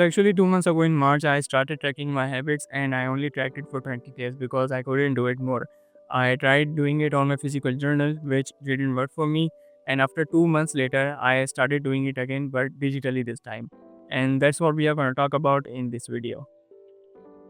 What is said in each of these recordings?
So actually 2 months ago in March, I started tracking my habits and I only tracked it for 20 days because I couldn't do it more. I tried doing it on my physical journal, which didn't work for me. And after 2 months later, I started doing it again, but digitally this time. And that's what we are going to talk about in this video.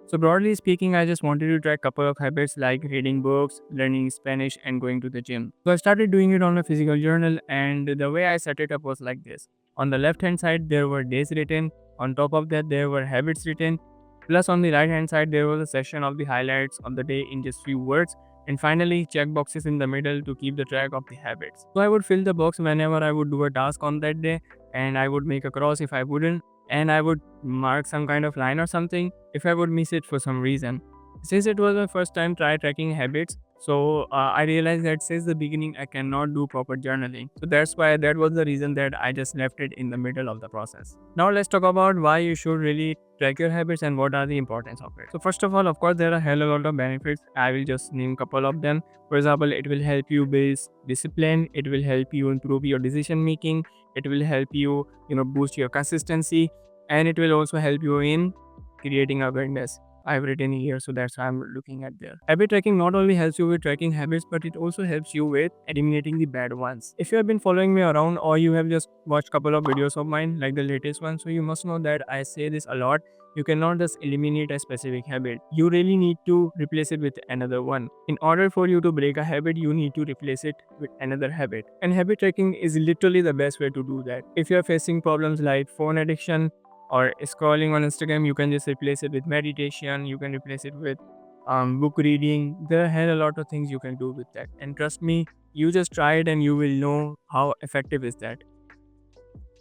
So broadly speaking, I just wanted to try a couple of habits like reading books, learning Spanish, and going to the gym. So I started doing it on a physical journal, and the way I set it up was like this. On the left hand side, there were days written. On top of that, there were habits written. Plus, on the right hand side, there was a section of the highlights of the day in just few words. And finally, check boxes in the middle to keep the track of the habits. So I would fill the box whenever I would do a task on that day, and I would make a cross if I wouldn't, and I would mark some kind of line or something if I would miss it for some reason. Since it was my first time try tracking habits, so I realized that since the beginning I cannot do proper journaling. So that's why that was the reason that I just left it in the middle of the process. Now let's talk about why you should really track your habits and what are the importance of it. So first of all, of course, there are a hell of a lot of benefits. I will just name a couple of them. For example, it will help you build discipline. It will help you improve your decision making. It will help you, boost your consistency, and it will also help you in creating awareness. I've written here, so that's why I'm looking at there. Habit tracking not only helps you with tracking habits, but it also helps you with eliminating the bad ones. If you have been following me around or you have just watched couple of videos of mine, like the latest one, so you must know that I say this a lot. You cannot just eliminate a specific habit. You really need to replace it with another one. In order for you to break a habit, you need to replace it with another habit. And habit tracking is literally the best way to do that. If you're facing problems like phone addiction, or scrolling on Instagram, you can just replace it with meditation. You can replace it with book reading. There are a lot of things you can do with that. And trust me, you just try it and you will know how effective is that.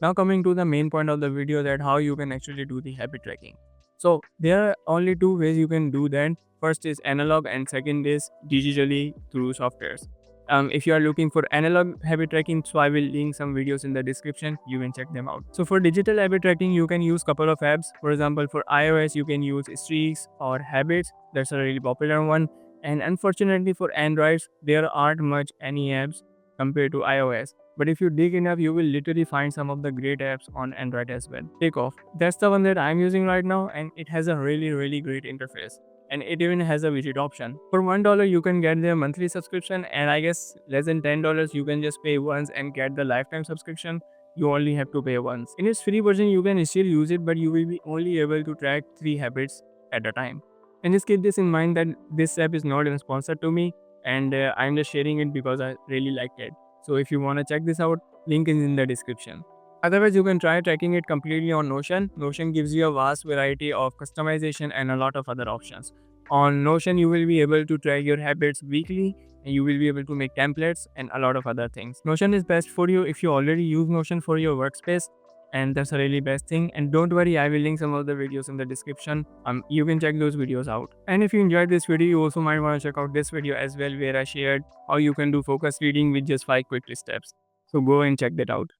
Now coming to the main point of the video, that how you can actually do the habit tracking. So there are only two ways you can do that. First is analog and second is digitally through softwares. If you are looking for analog habit tracking, so I will link some videos in the description. You can check them out. So for digital habit tracking, you can use couple of apps. For example, for iOS, you can use Streaks or Habits. That's a really popular one. And unfortunately for Androids, there aren't much any apps compared to iOS. But if you dig enough, you will literally find some of the great apps on Android as well. Takeoff. That's the one that I'm using right now, and it has a really great interface. And it even has a widget option. For $1, you can get their monthly subscription, and I guess less than $10, you can just pay once and get the lifetime subscription. You only have to pay once. In its free version, you can still use it, but you will be only able to track 3 habits at a time. And just keep this in mind that this app is not even sponsored to me, and I'm just sharing it because I really liked it. So if you want to check this out, link is in the description. Otherwise, you can try tracking it completely on Notion. Notion gives you a vast variety of customization and a lot of other options. On Notion, you will be able to track your habits weekly, and you will be able to make templates and a lot of other things. Notion is best for you if you already use Notion for your workspace, and that's a really best thing. And don't worry, I will link some of the videos in the description. You can check those videos out. And if you enjoyed this video, you also might want to check out this video as well, where I shared how you can do focus reading with just 5 quick steps. So go and check that out.